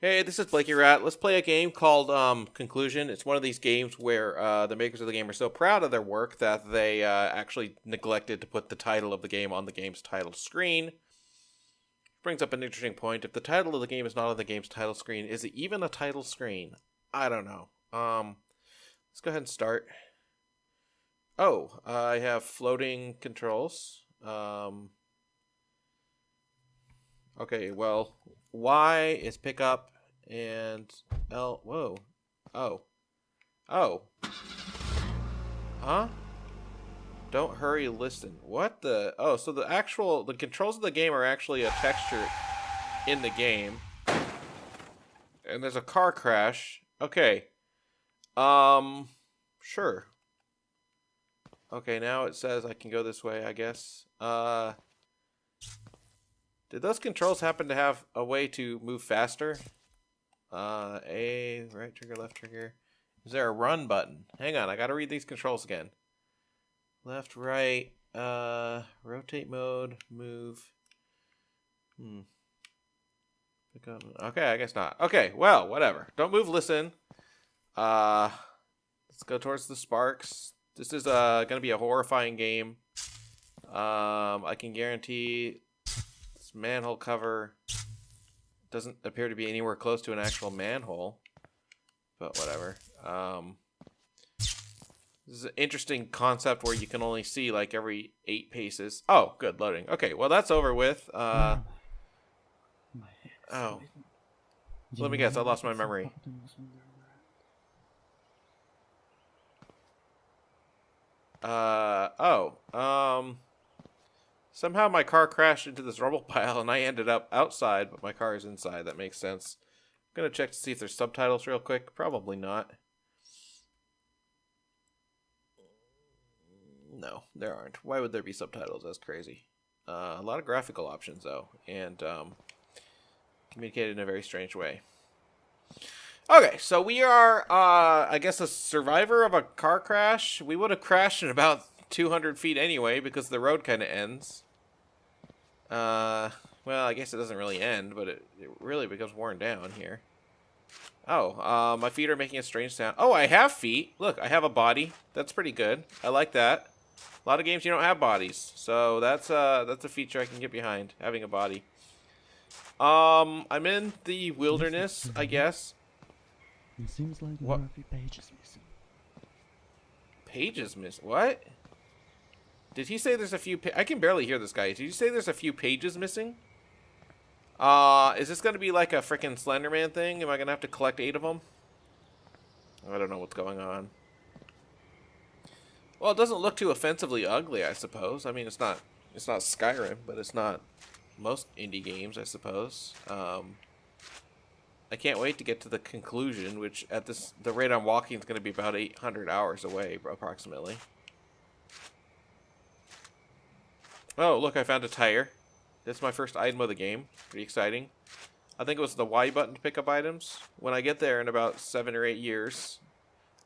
Hey, this is Blakey Rat. Let's play a game called Conclusion. It's one of these games where the makers of the game are so proud of their work that they actually neglected to put the title of the game on the game's title screen. Brings up an interesting point. If the title of the game is not on the game's title screen, is it even a title screen? I don't know. Let's go ahead and start. Oh, I have floating controls. Okay, well, Y is pick up and L. Whoa. Oh. Oh. Huh? Don't hurry, listen. What the? Oh, so the controls of the game are actually a texture in the game. And there's a car crash. Okay. Sure. Okay, now it says I can go this way, I guess. Did those controls happen to have a way to move faster? A, right trigger, left trigger. Is there a run button? Hang on, I gotta read these controls again. Left, right, rotate mode, move. Pick up. Okay, I guess not. Okay, well, whatever. Don't move, listen. Let's go towards the sparks. This is gonna be a horrifying game. I can guarantee this manhole cover doesn't appear to be anywhere close to an actual manhole, but whatever. This is an interesting concept where you can only see like every 8 paces. Oh, good, loading. Okay, well that's over with. Oh, let me guess. I lost my memory. Somehow my car crashed into this rubble pile and I ended up outside, but my car is inside. That makes sense. I'm gonna check to see if there's subtitles real quick. Probably not. No, there aren't. Why would there be subtitles? That's crazy. A lot of graphical options though, and communicated in a very strange way. Okay, so we are, I guess, a survivor of a car crash. We would have crashed in about 200 feet anyway because the road kind of ends. Well, I guess it doesn't really end, but it really becomes worn down here. Oh, my feet are making a strange sound. Oh, I have feet. Look, I have a body. That's pretty good. I like that. A lot of games you don't have bodies, so that's a feature I can get behind, having a body. I'm in the wilderness, I guess. It seems like What? there are a few pages missing. Pages missing? What? Did he say there's a few? I can barely hear this guy. Did you say there's a few pages missing? Is this gonna be like a freaking Slenderman thing? Am I gonna have to collect 8 of them? I don't know what's going on. Well, it doesn't look too offensively ugly, I suppose. I mean, it's not Skyrim, but it's not most indie games, I suppose. I can't wait to get to the conclusion, which at the rate I'm walking is going to be about 800 hours away, approximately. Oh, look, I found a tire. That's my first item of the game. Pretty exciting. I think it was the Y button to pick up items. When I get there in about 7 or 8 years.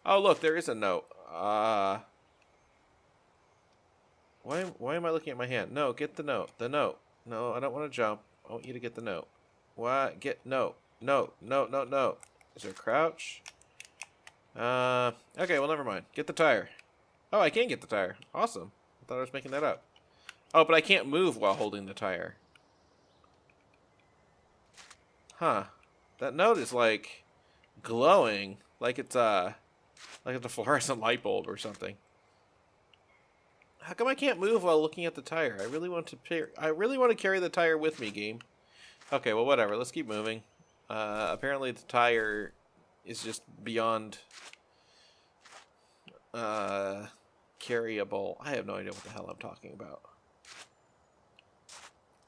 Oh, look, there is a note. Why am I looking at my hand? No, get the note. The note. No, I don't want to jump. I want you to get the note. What? Get note. No. Is there a crouch? Okay, well, never mind. Get the tire. Oh, I can get the tire. Awesome. I thought I was making that up. Oh, but I can't move while holding the tire. Huh. That note is, like, glowing. Like it's a fluorescent light bulb or something. How come I can't move while looking at the tire? I really want to carry the tire with me, game. Okay, well, whatever. Let's keep moving. Apparently the tire is just beyond carryable. I have no idea what the hell I'm talking about.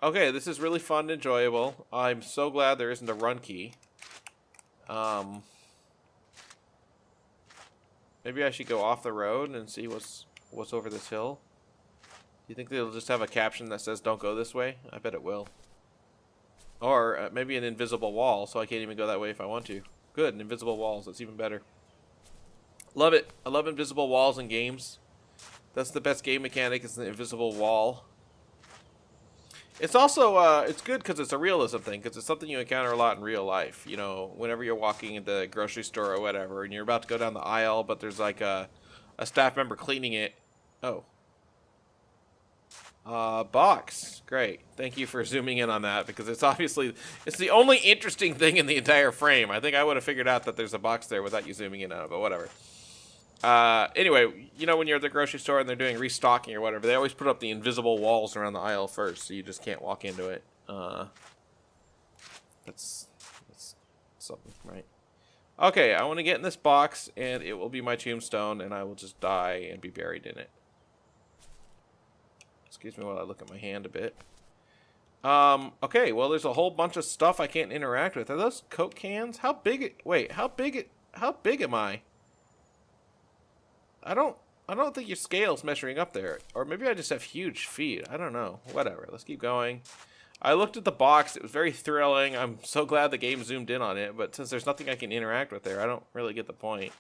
Okay, this is really fun and enjoyable. I'm so glad there isn't a run key. Maybe I should go off the road and see what's over this hill. Do you think they'll just have a caption that says "Don't go this way"? I bet it will. Or maybe an invisible wall, so I can't even go that way if I want to. Good, an invisible walls. That's even better. Love it. I love invisible walls in games. That's the best game mechanic, is the invisible wall. It's also it's good because it's a realism thing, because it's something you encounter a lot in real life. You know, whenever you're walking in the grocery store or whatever, and you're about to go down the aisle, but there's like a staff member cleaning it. Oh. Box. Great. Thank you for zooming in on that, because it's obviously, it's the only interesting thing in the entire frame. I think I would have figured out that there's a box there without you zooming in on it, but whatever. Anyway, you know, when you're at the grocery store and they're doing restocking or whatever, they always put up the invisible walls around the aisle first, so you just can't walk into it. That's something, right? Okay, I want to get in this box, and it will be my tombstone, and I will just die and be buried in it. Excuse me while I look at my hand a bit. Okay, well, there's a whole bunch of stuff I can't interact with. Are those Coke cans? How big? Wait, how big am I? I don't think your scale's measuring up there. Or maybe I just have huge feet. I don't know. Whatever. Let's keep going. I looked at the box. It was very thrilling. I'm so glad the game zoomed in on it. But since there's nothing I can interact with there, I don't really get the point.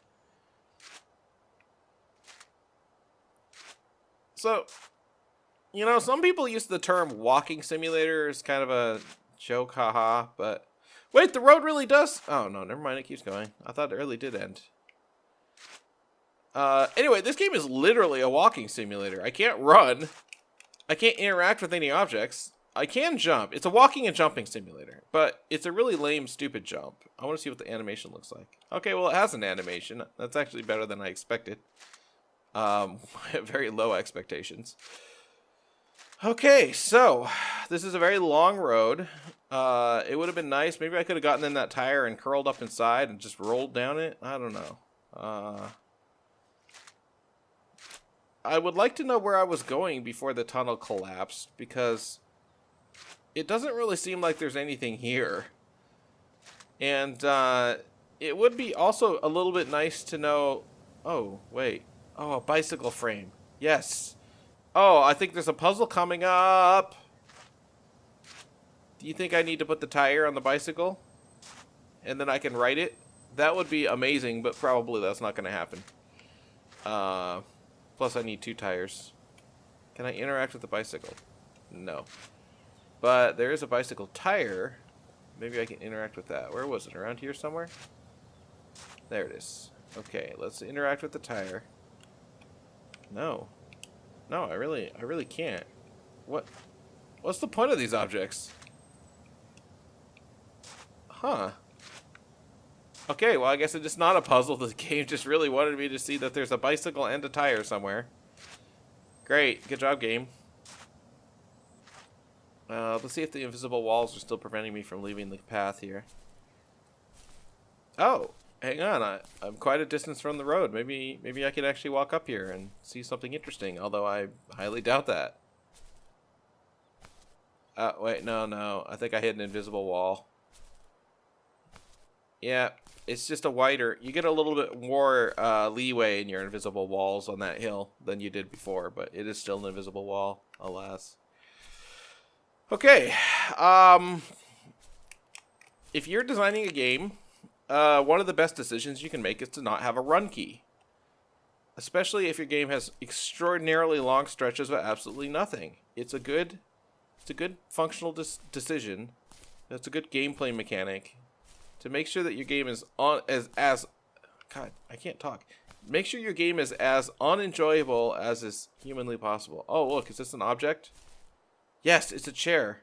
So, you know, some people use the term walking simulator as kind of a joke, haha. But wait, the road really does... Oh, no, never mind. It keeps going. I thought it really did end. Anyway, this game is literally a walking simulator. I can't run. I can't interact with any objects. I can jump. It's a walking and jumping simulator, but it's a really lame, stupid jump. I want to see what the animation looks like. Okay, well, it has an animation. That's actually better than I expected. I have very low expectations. Okay, so this is a very long road. It would have been nice. Maybe I could have gotten in that tire and curled up inside and just rolled down it. I don't know. I would like to know where I was going before the tunnel collapsed, because it doesn't really seem like there's anything here. And it would be also a little bit nice to know... Oh, wait. Oh, a bicycle frame. Yes. Oh, I think there's a puzzle coming up. Do you think I need to put the tire on the bicycle? And then I can ride it? That would be amazing, but probably that's not going to happen. Plus, I need 2 tires. Can I interact with the bicycle? No. But there is a bicycle tire. Maybe I can interact with that. Where was it? Around here somewhere? There it is. Okay, let's interact with the tire. No. No, I really can't. What's the point of these objects? Huh. Okay, well, I guess it's just not a puzzle. The game just really wanted me to see that there's a bicycle and a tire somewhere. Great. Good job, game. Let's see if the invisible walls are still preventing me from leaving the path here. Oh, hang on. I'm quite a distance from the road. Maybe I could actually walk up here and see something interesting, although I highly doubt that. Wait, no. I think I hit an invisible wall. Yeah, it's just a wider... You get a little bit more leeway in your invisible walls on that hill than you did before, but it is still an invisible wall, alas. Okay, if you're designing a game, one of the best decisions you can make is to not have a run key. Especially if your game has extraordinarily long stretches of absolutely nothing. It's a good functional decision. It's a good gameplay mechanic to make sure that your game is God, I can't talk. Make sure your game is as unenjoyable as is humanly possible. Oh, look, is this an object? Yes, it's a chair.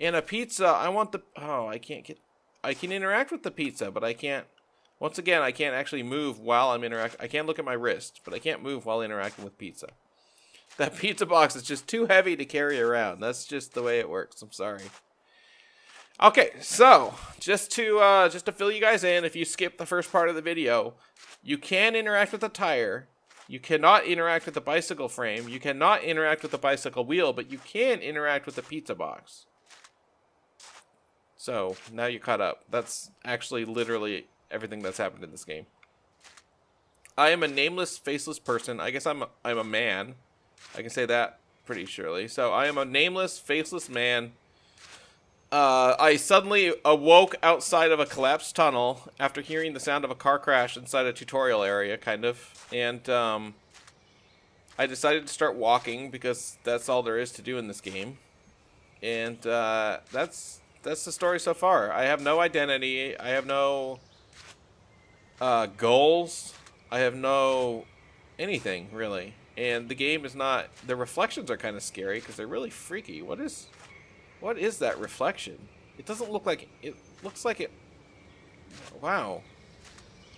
And a pizza. I want the... Oh, I can't get... I can interact with the pizza, but I can't... Once again, I can't actually move while I'm interacting. I can't look at my wrist, but I can't move while interacting with pizza. That pizza box is just too heavy to carry around. That's just the way it works. I'm sorry. Okay, so just to fill you guys in, if you skip the first part of the video, you can interact with the tire. You cannot interact with the bicycle frame. You cannot interact with the bicycle wheel, but you can interact with the pizza box. So now you're caught up. That's actually literally everything that's happened in this game. I am a nameless, faceless person. I guess I'm a man. I can say that pretty surely. So I am a nameless, faceless man. I suddenly awoke outside of a collapsed tunnel after hearing the sound of a car crash inside a tutorial area, kind of. And I decided to start walking because that's all there is to do in this game. And that's the story so far. I have no identity. I have no goals. I have no anything really. And the game is not. The reflections are kind of scary because they're really freaky. What is that reflection? It doesn't look like it. Looks like it. Wow.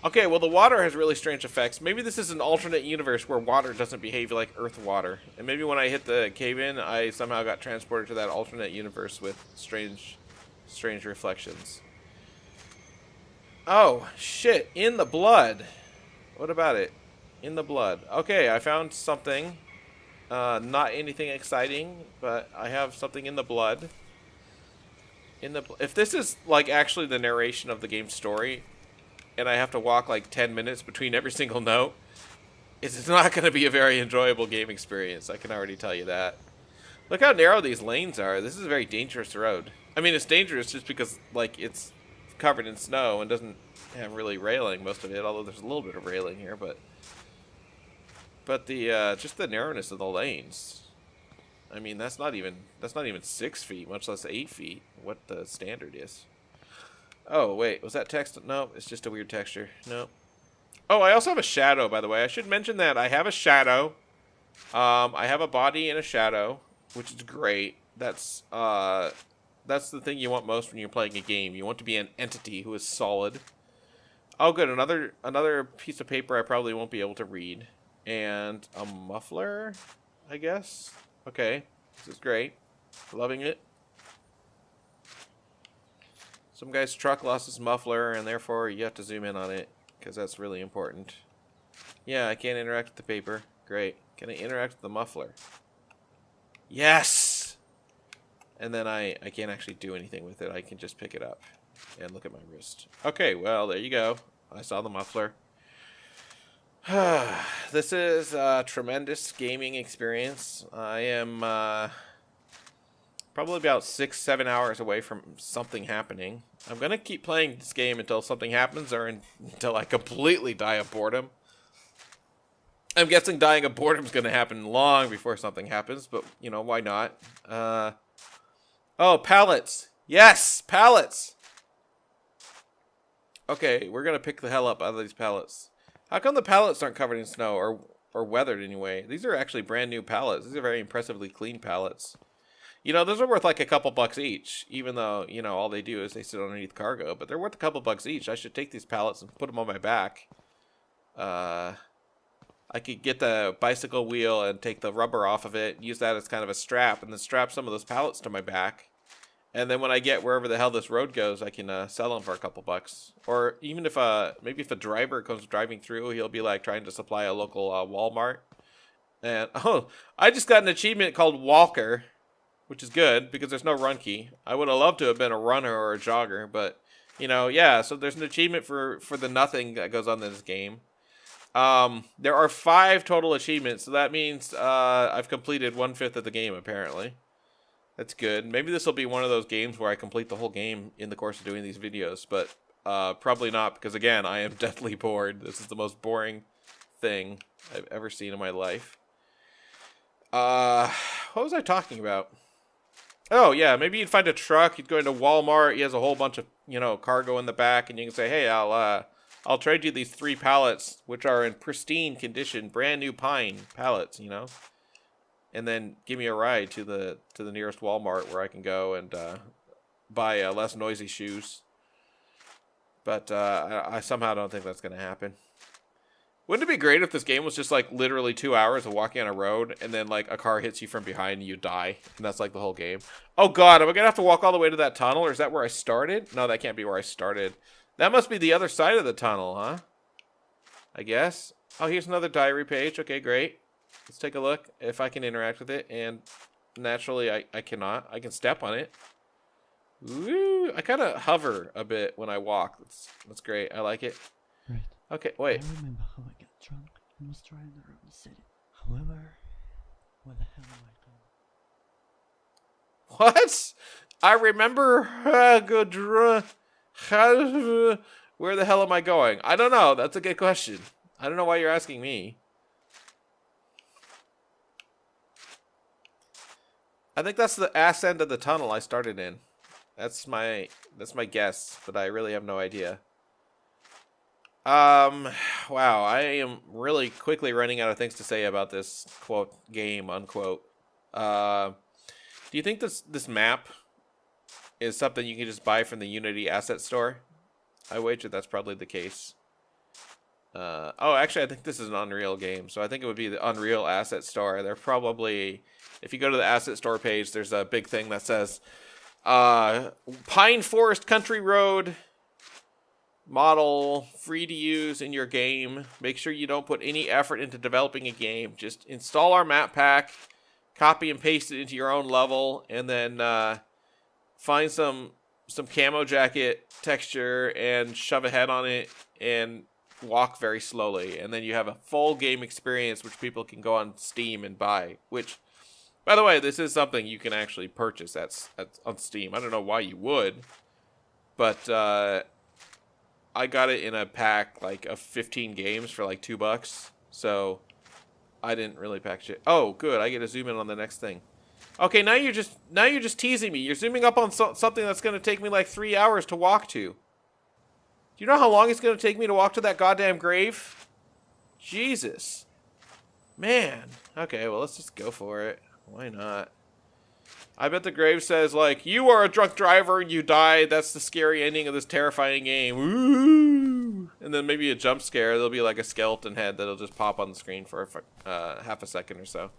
Okay, well the water has really strange effects. Maybe this is an alternate universe where water doesn't behave like Earth water. And maybe when I hit the cave-in, I somehow got transported to that alternate universe with strange reflections. Oh, shit. In the blood. What about it? In the blood. Okay, I found something. Not anything exciting, but I have something in the blood. If this is like actually the narration of the game's story, and I have to walk like 10 minutes between every single note, it's not going to be a very enjoyable game experience. I can already tell you that. Look how narrow these lanes are. This is a very dangerous road. I mean, it's dangerous just because like it's covered in snow and doesn't have really railing most of it, although there's a little bit of railing here, but the just the narrowness of the lanes. I mean, that's not even 6 feet, much less 8 feet, what the standard is. Oh, wait, was that text? No, it's just a weird texture. No. Oh, I also have a shadow, by the way. I should mention that I have a shadow. I have a body and a shadow, which is great. That's the thing you want most when you're playing a game. You want to be an entity who is solid. Oh, good. Another piece of paper I probably won't be able to read. And a muffler, I guess. Okay, this is great. Loving it. Some guy's truck lost his muffler, and therefore you have to zoom in on it, because that's really important. Yeah, I can't interact with the paper. Great. Can I interact with the muffler? Yes! And then I can't actually do anything with it. I can just pick it up and look at my wrist. Okay, well, there you go. I saw the muffler. This is a tremendous gaming experience. I am probably about 6-7 hours away from something happening. I'm going to keep playing this game until something happens or until I completely die of boredom. I'm guessing dying of boredom is going to happen long before something happens, but, you know, why not? Oh, pallets. Yes, pallets. Okay, we're going to pick the hell up out of these pallets. How come the pallets aren't covered in snow or weathered anyway? These are actually brand new pallets. These are very impressively clean pallets. You know, those are worth like a couple bucks each, even though, you know, all they do is they sit underneath cargo. But they're worth a couple bucks each. I should take these pallets and put them on my back. I could get the bicycle wheel and take the rubber off of it, use that as kind of a strap, and then strap some of those pallets to my back. And then when I get wherever the hell this road goes, I can sell them for a couple bucks. Or even if maybe if a driver comes driving through, he'll be like trying to supply a local Walmart. And oh, I just got an achievement called Walker, which is good because there's no run key. I would have loved to have been a runner or a jogger, but you know, yeah. So there's an achievement for the nothing that goes on in this game. There are 5 total achievements, so that means I've completed 1/5 of the game apparently. That's good. Maybe this will be one of those games where I complete the whole game in the course of doing these videos, but probably not because, again, I am deathly bored. This is the most boring thing I've ever seen in my life. What was I talking about? Oh, yeah, maybe you'd find a truck. You'd go into Walmart. He has a whole bunch of, you know, cargo in the back, and you can say, hey, I'll trade you these 3 pallets, which are in pristine condition, brand new pine pallets, you know? And then give me a ride to the nearest Walmart where I can go and buy less noisy shoes. But I somehow don't think that's going to happen. Wouldn't it be great if this game was just like literally 2 hours of walking on a road and then like a car hits you from behind and you die? And that's like the whole game. Oh God, am I going to have to walk all the way to that tunnel, or is that where I started? No, that can't be where I started. That must be the other side of the tunnel, huh? I guess. Oh, here's another diary page. Okay, great. Let's take a look if I can interact with it, and naturally I cannot. I can step on it. Woo! I kind of hover a bit when I walk. That's great. I like it. Right. Okay, wait. I remember how I got drunk and was driving around the city. However, where the hell am I going? What? I remember where the hell am I going? I don't know. That's a good question. I don't know why you're asking me. I think that's the ass end of the tunnel I started in. That's my guess, but I really have no idea. Wow, I am really quickly running out of things to say about this quote game unquote. Do you think this map is something you can just buy from the Unity asset store? I wager that's probably the case. Oh, actually, I think this is an Unreal game, so I think it would be the Unreal asset store. They're probably, if you go to the asset store page, there's a big thing that says, Pine Forest Country Road model, free to use in your game. Make sure you don't put any effort into developing a game. Just install our map pack, copy and paste it into your own level, and then find some camo jacket texture and shove a head on it and walk very slowly, and then you have a full game experience which people can go on Steam and buy. Which, by the way, this is something you can actually purchase on Steam. I don't know why you would, but I got it in a pack like of 15 games for like $2, so I didn't really package it. Oh, good, I get to zoom in on the next thing. Okay, now you're just teasing me. You're zooming up on something that's going to take me like 3 hours to walk to. Do you know how long it's going to take me to walk to that goddamn grave? Jesus. Man. Okay, well, let's just go for it. Why not? I bet the grave says, like, you are a drunk driver and you died. That's the scary ending of this terrifying game. Woo! And then maybe a jump scare. There'll be like a skeleton head that'll just pop on the screen for half a second or so.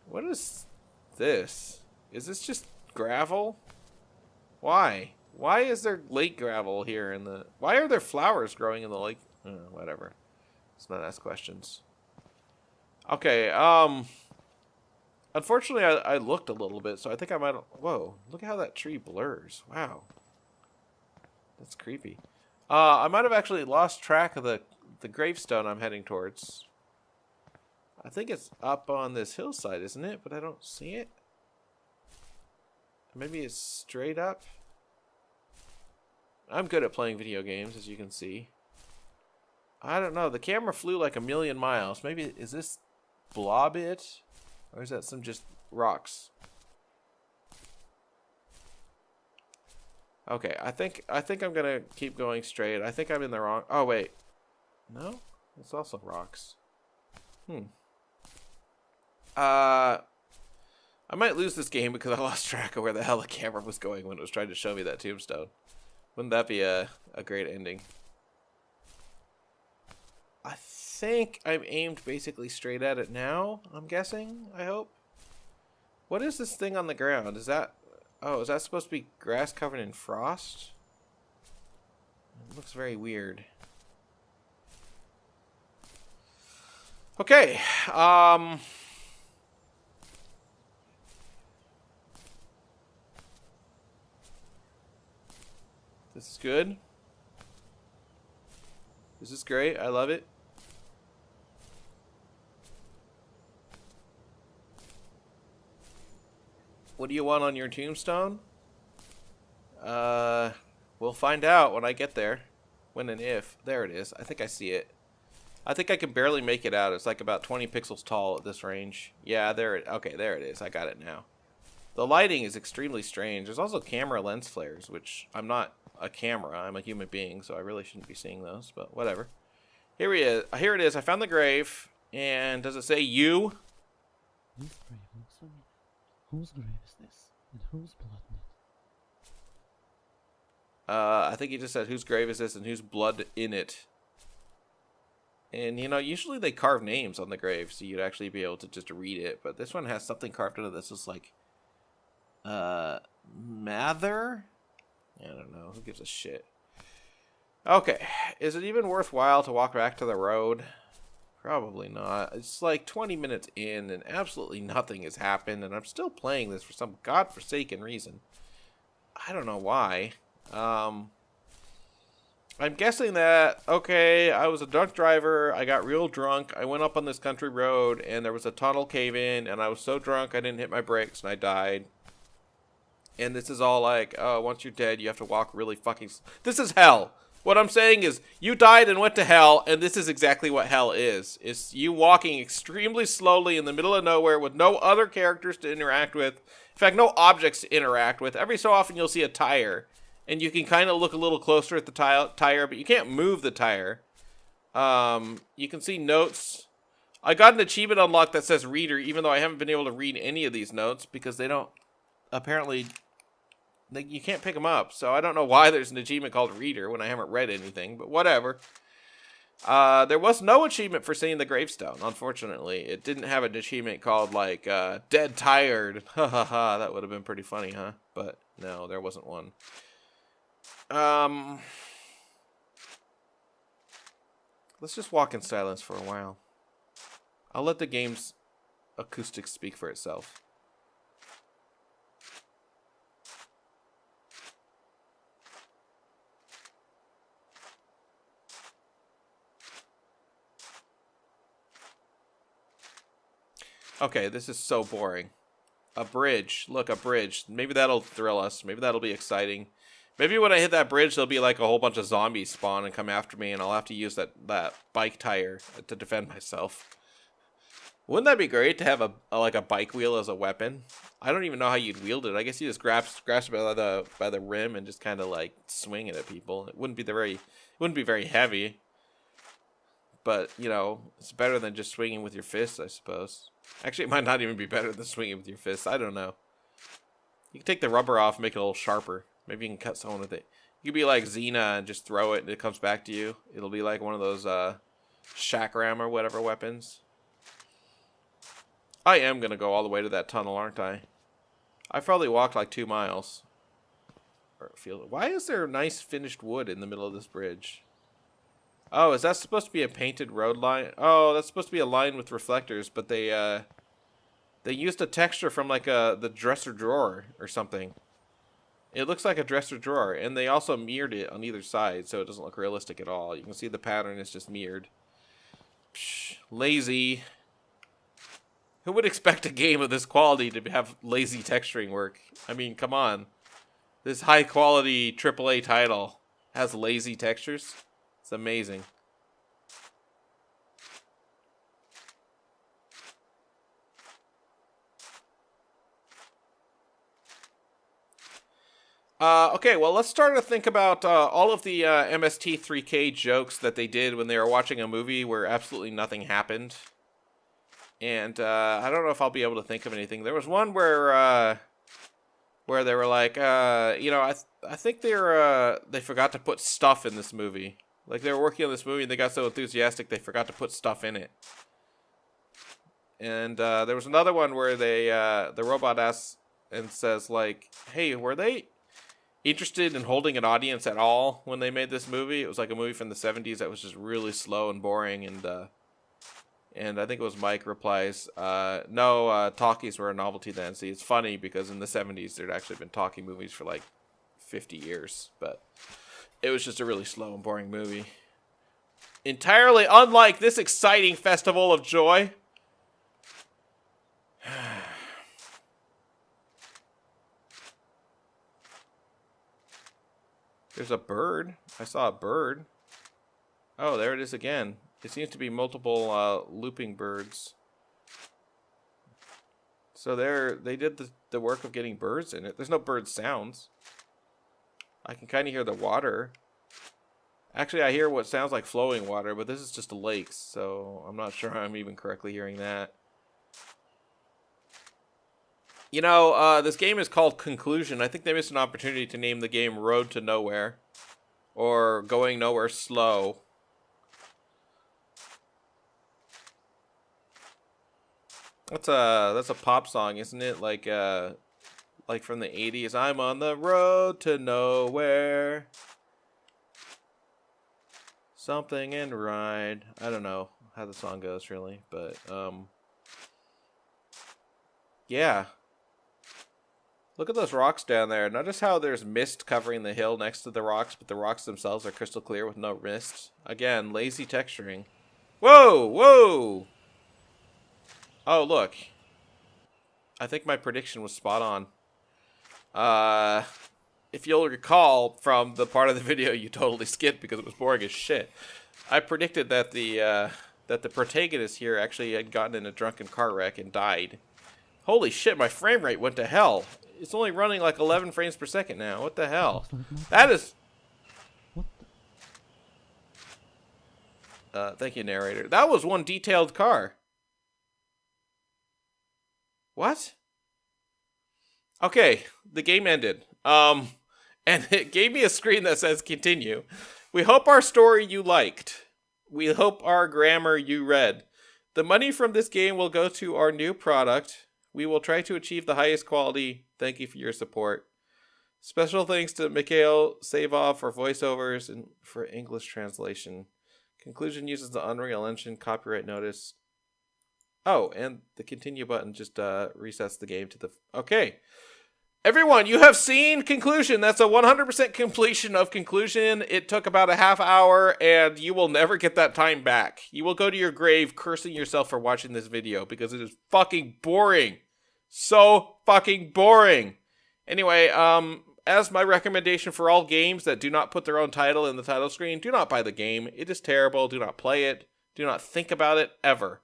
What is this? Is this just gravel? Why? Why is there lake gravel here in the... Why are there flowers growing in the lake? Whatever. Let's not ask questions. Okay, unfortunately, I looked a little bit, so I think I might... Whoa, look at how that tree blurs. Wow. That's creepy. I might have actually lost track of the gravestone I'm heading towards. I think it's up on this hillside, isn't it? But I don't see it. Maybe it's straight up. I'm good at playing video games, as you can see. I don't know. The camera flew like a million miles. Maybe, is this blob it? Or is that some just rocks? Okay, I think I'm gonna keep going straight. I think I'm in the wrong... Oh, wait. No? It's also rocks. I might lose this game because I lost track of where the hell the camera was going when it was trying to show me that tombstone. Wouldn't that be a great ending? I think I'm aimed basically straight at it now, I'm guessing, I hope. What is this thing on the ground? Is that... Oh, is that supposed to be grass covered in frost? It looks very weird. Okay, this is good. This is great. I love it. What do you want on your tombstone? We'll find out when I get there. When and if. There it is. I think I see it. I think I can barely make it out. It's like about 20 pixels tall at this range. Yeah, okay, there it is. I got it now. The lighting is extremely strange. There's also camera lens flares, which I'm not a camera. I'm a human being, so I really shouldn't be seeing those, but whatever. Here he is. Here it is. I found the grave. And does it say you? This grave looks familiar. Whose grave is this? And whose blood in it? I think he just said whose grave is this and whose blood in it. And, you know, usually they carve names on the grave, so you'd actually be able to just read it. But this one has something carved into this. It's like, Mather? I don't know. Who gives a shit? Okay. Is it even worthwhile to walk back to the road? Probably not. It's like 20 minutes in and absolutely nothing has happened. And I'm still playing this for some godforsaken reason. I don't know why. I'm guessing that, okay, I was a drunk driver. I got real drunk. I went up on this country road and there was a tunnel cave in. And I was so drunk I didn't hit my brakes and I died. And this is all like, oh, once you're dead, you have to walk really fucking... This is hell. What I'm saying is, you died and went to hell, and this is exactly what hell is. It's you walking extremely slowly in the middle of nowhere with no other characters to interact with. In fact, no objects to interact with. Every so often you'll see a tire, and you can kind of look a little closer at the tire, but you can't move the tire. You can see notes. I got an achievement unlocked that says reader, even though I haven't been able to read any of these notes, because they don't, apparently... you can't pick them up, so I don't know why there's an achievement called Reader when I haven't read anything, but whatever. There was no achievement for seeing the gravestone, unfortunately. It didn't have an achievement called, like, Dead Tired. Ha ha ha, that would have been pretty funny, huh? But no, there wasn't one. Let's just walk in silence for a while. I'll let the game's acoustics speak for itself. Okay, this is so boring. A bridge. Look, a bridge. Maybe that'll thrill us. Maybe that'll be exciting. Maybe when I hit that bridge, there'll be like a whole bunch of zombies spawn and come after me, and I'll have to use that bike tire to defend myself. Wouldn't that be great to have a bike wheel as a weapon? I don't even know how you'd wield it. I guess you just grasp it by the rim and just kind of like swing it at people. It wouldn't be very heavy. But, you know, it's better than just swinging with your fists, I suppose. Actually, it might not even be better than swinging with your fists. I don't know. You can take the rubber off and make it a little sharper. Maybe you can cut someone with it. You could be like Xena and just throw it and it comes back to you. It'll be like one of those Chakram or whatever weapons. I am going to go all the way to that tunnel, aren't I? I've probably walked like 2 miles. Why is there nice finished wood in the middle of this bridge? Oh, is that supposed to be a painted road line? Oh, that's supposed to be a line with reflectors, but they used a texture from like the dresser drawer or something. It looks like a dresser drawer, and they also mirrored it on either side, so it doesn't look realistic at all. You can see the pattern is just mirrored. Psh, lazy. Who would expect a game of this quality to have lazy texturing work? I mean, come on. This high-quality AAA title has lazy textures? It's amazing. Okay, well, let's start to think about all of the MST3K jokes that they did when they were watching a movie where absolutely nothing happened. And I don't know if I'll be able to think of anything. There was one where they were like, you know, I think they forgot to put stuff in this movie. Like, they were working on this movie and they got so enthusiastic they forgot to put stuff in it. And there was another one where the robot asks and says, like, hey, were they interested in holding an audience at all when they made this movie? It was like a movie from the 70s that was just really slow and boring. And I think it was Mike replies, no, talkies were a novelty then. See, it's funny because in the 70s there'd actually been talkie movies for like 50 years. But it was just a really slow and boring movie. Entirely unlike this exciting festival of joy. There's a bird. I saw a bird. Oh, there it is again. It seems to be multiple looping birds. So they did the work of getting birds in it. There's no bird sounds. I can kind of hear the water. Actually, I hear what sounds like flowing water, but this is just a lake, so I'm not sure I'm even correctly hearing that. You know, this game is called Conclusion. I think they missed an opportunity to name the game Road to Nowhere. Or Going Nowhere Slow. That's a pop song, isn't it? Like from the 80s. I'm on the road to nowhere. Something and ride. I don't know how the song goes really, but yeah. Look at those rocks down there. Notice how there's mist covering the hill next to the rocks, but the rocks themselves are crystal clear with no mist. Again, lazy texturing. Whoa, whoa! Oh, look. I think my prediction was spot on. if you'll recall from the part of the video you totally skipped because it was boring as shit, I predicted that the protagonist here actually had gotten in a drunken car wreck and died. Holy shit, my frame rate went to hell. It's only running like 11 frames per second now. What the hell? That is... What the? Thank you, narrator. That was one detailed car. What? Okay, the game ended. And it gave me a screen that says continue. We hope our story you liked. We hope our grammar you read. The money from this game will go to our new product. We will try to achieve the highest quality. Thank you for your support. Special thanks to Mikhail Savov for voiceovers and for English translation. Conclusion uses the Unreal Engine copyright notice. Oh, and the continue button just resets the game to the... Okay. Everyone, you have seen Conclusion. That's a 100% completion of Conclusion. It took about a half hour, and you will never get that time back. You will go to your grave cursing yourself for watching this video, because it is fucking boring. So fucking boring. Anyway, as my recommendation for all games that do not put their own title in the title screen, do not buy the game. It is terrible. Do not play it. Do not think about it, ever.